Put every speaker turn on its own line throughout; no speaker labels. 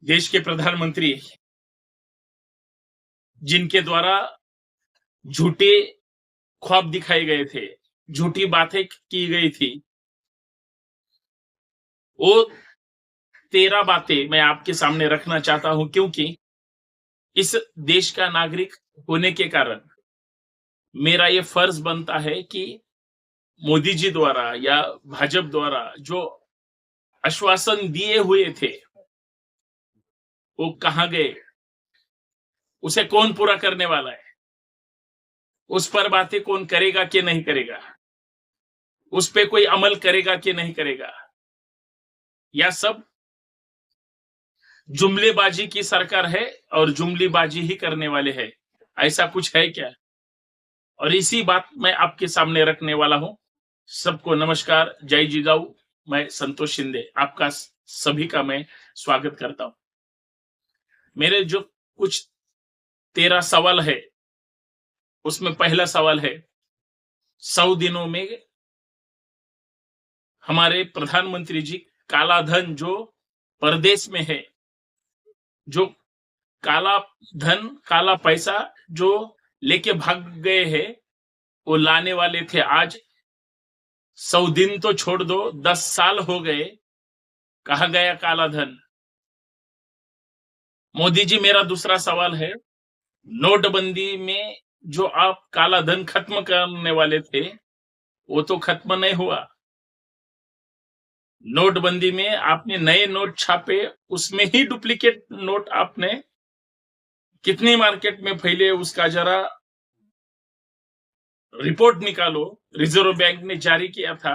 देश के प्रधानमंत्री जिनके द्वारा झूठे ख्वाब दिखाए गए थे, झूठी बातें की गई थी, वो 13 बातें मैं आपके सामने रखना चाहता हूं, क्योंकि इस देश का नागरिक होने के कारण मेरा ये फर्ज बनता है कि मोदी जी द्वारा या भाजपा द्वारा जो आश्वासन दिए हुए थे, वो कहां गए, उसे कौन पूरा करने वाला है, उस पर बातें कौन करेगा कि नहीं करेगा, उस पे कोई अमल करेगा कि नहीं करेगा, या सब जुमलेबाजी की सरकार है और जुमलेबाजी ही करने वाले हैं, ऐसा कुछ है क्या? और इसी बात मैं आपके सामने रखने वाला हूं। सबको नमस्कार, जय जिजाऊ। मैं संतोष शिंदे आपका सभी का मैं स्वागत करता हूं। मेरे जो कुछ 13 सवाल है, उसमें पहला सवाल है, 100 दिनों में हमारे प्रधानमंत्री जी काला धन जो परदेश में है, जो काला धन, काला पैसा जो लेके भाग गए हैं, वो लाने वाले थे। आज 100 दिन तो छोड़ दो, 10 साल हो गए, कहां गया काला धन? मोदी जी, मेरा दूसरा सवाल है, नोटबंदी में जो आप काला धन खत्म करने वाले थे, वो तो खत्म नहीं हुआ। नोटबंदी में आपने नए नोट छापे, उसमें ही डुप्लीकेट नोट आपने कितनी मार्केट में फैले, उसका जरा रिपोर्ट निकालो। रिजर्व बैंक ने जारी किया था,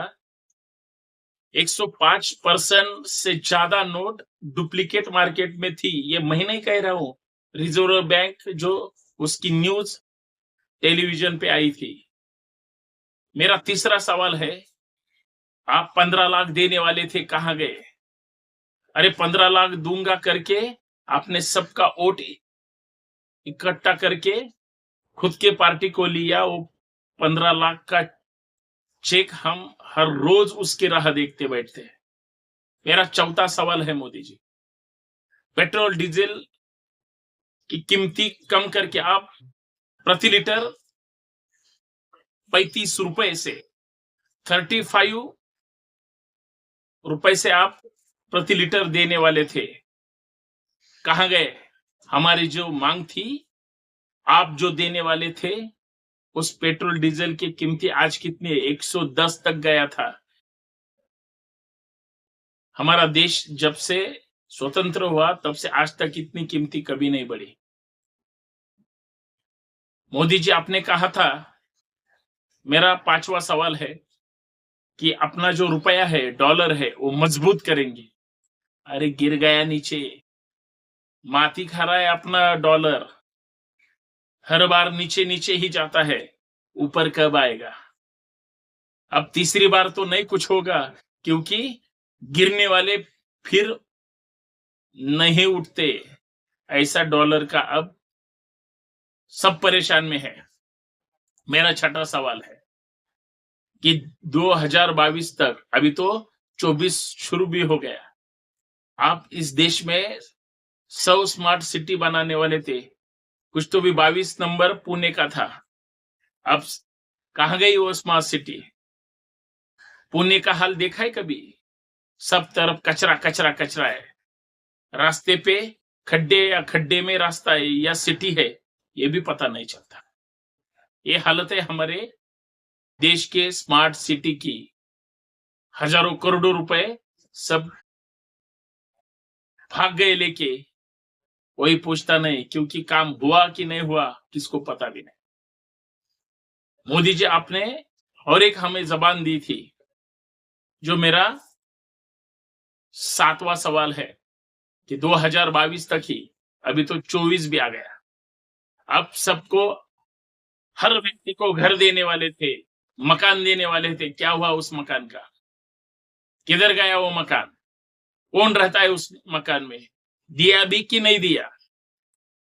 105% से ज्यादा नोट डुप्लीकेट मार्केट में थी। ये मैं नहीं कह रहा हूं, रिजर्व बैंक जो उसकी न्यूज टेलीविजन पे आई थी। मेरा तीसरा सवाल है, आप 15 लाख देने वाले थे, कहां गए? अरे 15 लाख दूंगा करके आपने सबका वोट इकट्ठा करके खुद के पार्टी को लिया। वो 15 लाख का चेक हम हर रोज उसकी राह देखते बैठते हैं। मेरा चौथा सवाल है, मोदी जी, पेट्रोल डीजल की कीमती कम करके आप प्रति लीटर 35 रुपए से 35 रुपए से आप प्रति लीटर देने वाले थे, कहां गए? हमारी जो मांग थी, आप जो देने वाले थे, उस पेट्रोल डीजल की कीमती आज कितनी है? 110 तक गया था। हमारा देश जब से स्वतंत्र हुआ, तब से आज तक इतनी कीमती कभी नहीं बढ़ी। मोदी जी, आपने कहा था, मेरा पांचवा सवाल है कि अपना जो रुपया है, डॉलर है, वो मजबूत करेंगे। अरे गिर गया नीचे, माती खा रहा है अपना डॉलर, हर बार नीचे नीचे ही जाता है, ऊपर कब आएगा? अब तीसरी बार तो नहीं कुछ होगा, क्योंकि गिरने वाले फिर नहीं उठते। ऐसा डॉलर का अब सब परेशान में है। मेरा छठा सवाल है कि 2022 तक, अभी तो 24 शुरू भी हो गया, आप इस देश में 100 स्मार्ट सिटी बनाने वाले थे। कुछ तो भी 22 नंबर पुणे का था, अब कहां गई वो स्मार्ट सिटी? पुणे का हाल देखा है कभी? सब तरफ कचरा कचरा कचरा है, रास्ते पे खड्डे या खड्डे में रास्ता है या सिटी है, ये भी पता नहीं चलता। ये हालत है हमारे देश के स्मार्ट सिटी की। हजारों करोड़ों रुपए सब भाग गए लेके, कोई पूछता नहीं, क्योंकि काम हुआ कि नहीं हुआ किसको पता भी नहीं। मोदी जी, आपने और एक हमें जबान दी थी। जो मेरा 7वां सवाल है कि 2022 तक ही, अभी तो 24 भी आ गया, अब सबको, हर व्यक्ति को घर देने वाले थे, मकान देने वाले थे, क्या हुआ उस मकान का? किधर गया वो मकान? कौन रहता है उस मकान में? दिया भी कि नहीं दिया?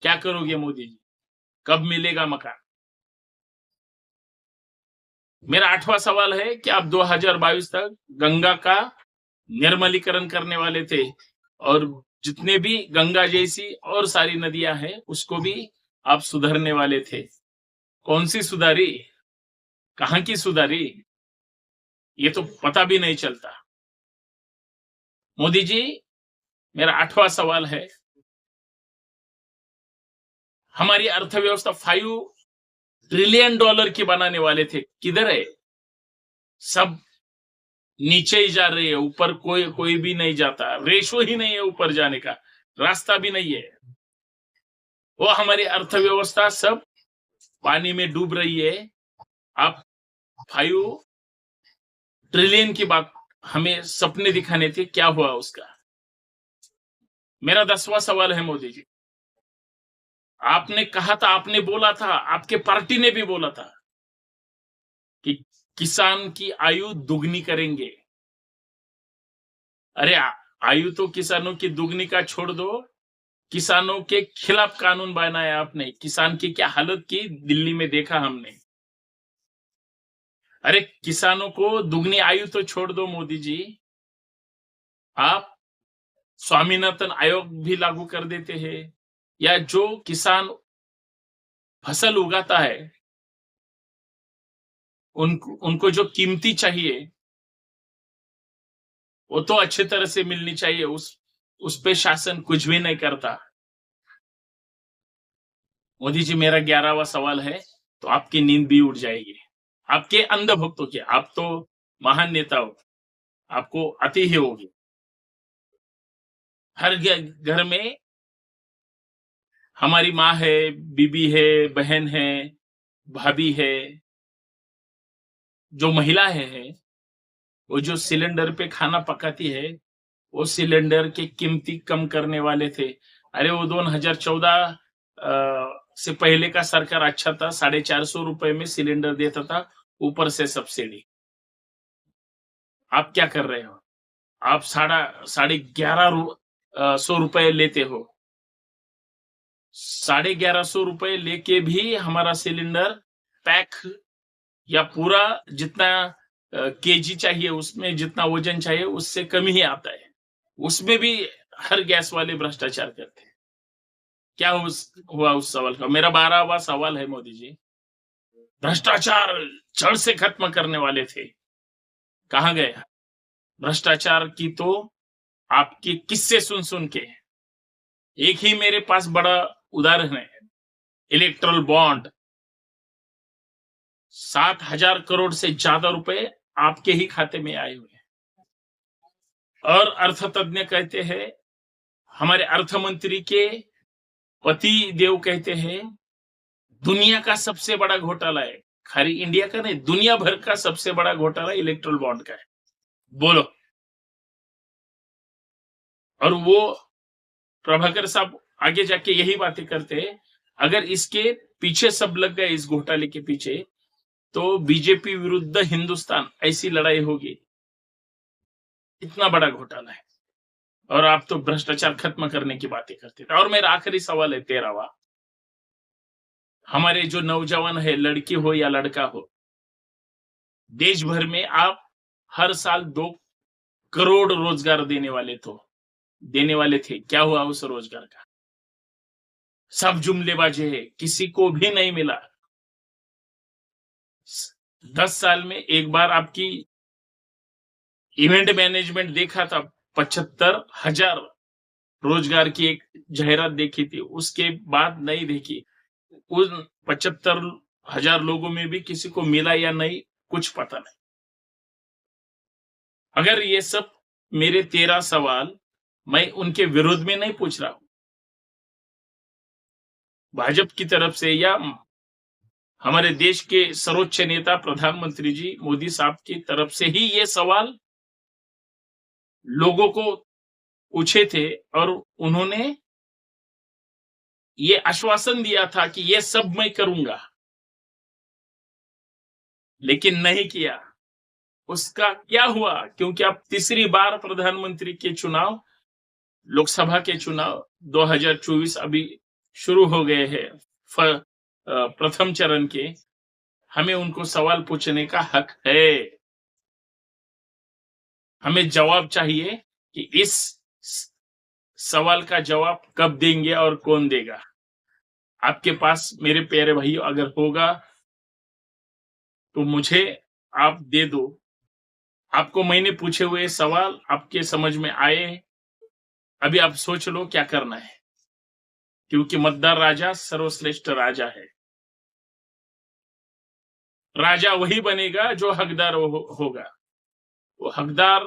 क्या करोगे मोदी जी, कब मिलेगा मकान? मेरा 8वां सवाल है कि आप 2022 तक गंगा का निर्मलीकरण करने वाले थे, और जितने भी गंगा जैसी और सारी नदियां हैं उसको भी आप सुधारने वाले थे। कौन सी सुधारी, कहाँ की सुधारी, ये तो पता भी नहीं चलता। मोदी जी, मेरा 8वां सवाल है, हमारी अर्थव्यवस्था $5 ट्रिलियन की बनाने वाले थे, किधर है? सब नीचे ही जा रही है, ऊपर कोई भी नहीं जाता, रेशो ही नहीं है ऊपर जाने का, रास्ता भी नहीं है। वो हमारी अर्थव्यवस्था सब पानी में डूब रही है। आप 5 ट्रिलियन की बात हमें सपने दिखाने थे, क्या हुआ उसका? मेरा 10वां सवाल है मोदी जी, आपने कहा था, आपने बोला था, आपके पार्टी ने भी बोला था कि किसान की आयु दुगनी करेंगे। अरे आयु तो किसानों की दुगनी का छोड़ दो, किसानों के खिलाफ कानून बनाया आपने। किसान की क्या हालत की दिल्ली में देखा हमने। अरे किसानों को दुगनी आयु तो छोड़ दो मोदी जी, आप स्वामीनाथन आयोग भी लागू कर देते हैं, या जो किसान फसल उगाता है उनको जो कीमती चाहिए वो तो अच्छी तरह से मिलनी चाहिए, उस पे शासन कुछ भी नहीं करता। मोदी जी, मेरा 11वां सवाल है, तो आपकी नींद भी उड़ जाएगी, आपके अंध भक्तों की। आप तो महान नेता हो, आपको आती ही होगी। हर घर में हमारी माँ है, बीबी है, बहन है, भाभी है, जो महिलाएं हैं, वो जो सिलेंडर पे खाना पकाती है, वो सिलेंडर की कीमती कम करने वाले थे। अरे वो 2014 से पहले का सरकार अच्छा था, ₹450 में सिलेंडर देता था, ऊपर से सब्सिडी। आप क्या कर रहे हो? आप साढ़े 1100 रुपए लेते हो। ₹1150 लेके भी हमारा सिलेंडर पैक या पूरा जितना केजी चाहिए, उसमें जितना वजन चाहिए उससे कम ही आता है। उसमें भी हर गैस वाले भ्रष्टाचार करते हैं। क्या हुआ उस सवाल का? मेरा 12वां सवाल है मोदी जी, भ्रष्टाचार जड़ से खत्म करने वाले थे, कहाँ गए? भ्रष्टाचार की तो आपके किस्से सुन सुन के एक ही मेरे पास बड़ा उदाहरण है, इलेक्ट्रल बॉन्ड। 7,000 करोड़ से ज्यादा रुपए आपके ही खाते में आए हुए हैं। और अर्थतज्ञ कहते हैं, हमारे अर्थ मंत्री के पति देव कहते हैं, दुनिया का सबसे बड़ा घोटाला है, खाली इंडिया का नहीं, दुनिया भर का सबसे बड़ा घोटाला इलेक्ट्रल बॉन्ड का है। बोलो। और वो प्रभाकर साहब आगे जाके यही बातें करते हैं, अगर इसके पीछे सब लग गए, इस घोटाले के पीछे, तो बीजेपी विरुद्ध हिंदुस्तान ऐसी लड़ाई होगी। इतना बड़ा घोटाला है, और आप तो भ्रष्टाचार खत्म करने की बातें करते थे। और मेरा आखिरी सवाल है 13वां, हमारे जो नौजवान है, लड़की हो या लड़का हो, देश भर में आप हर साल 2 करोड़ रोजगार देने वाले थे। क्या हुआ उस रोजगार का? सब जुमलेबाजी है, किसी को भी नहीं मिला। 10 साल में एक बार आपकी इवेंट मैनेजमेंट देखा था, 75,000 रोजगार की एक जाहिरात देखी थी, उसके बाद नहीं देखी। उन 75,000 लोगों में भी किसी को मिला या नहीं, कुछ पता नहीं। अगर ये सब मेरे 13 सवाल मैं उनके विरोध में नहीं पूछ रहा हूं, भाजपा की तरफ से या हमारे देश के सर्वोच्च नेता प्रधानमंत्री जी मोदी साहब की तरफ से ही ये सवाल लोगों को पूछे थे, और उन्होंने ये आश्वासन दिया था कि ये सब मैं करूंगा, लेकिन नहीं किया। उसका क्या हुआ? क्योंकि अब तीसरी बार प्रधानमंत्री के चुनाव, लोकसभा के चुनाव 2024 अभी शुरू हो गए हैं, प्रथम चरण के। हमें उनको सवाल पूछने का हक है। हमें जवाब चाहिए कि इस सवाल का जवाब कब देंगे और कौन देगा? आपके पास मेरे प्यारे भाइयों अगर होगा तो मुझे आप दे दो। आपको मैंने पूछे हुए सवाल आपके समझ में आए? अभी आप सोच लो क्या करना है, क्योंकि मतदार राजा सर्वश्रेष्ठ राजा है। राजा वही बनेगा जो हकदार होगा। वो हकदार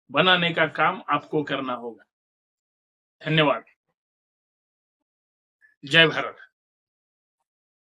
बनाने का काम आपको करना होगा। धन्यवाद। जय भारत।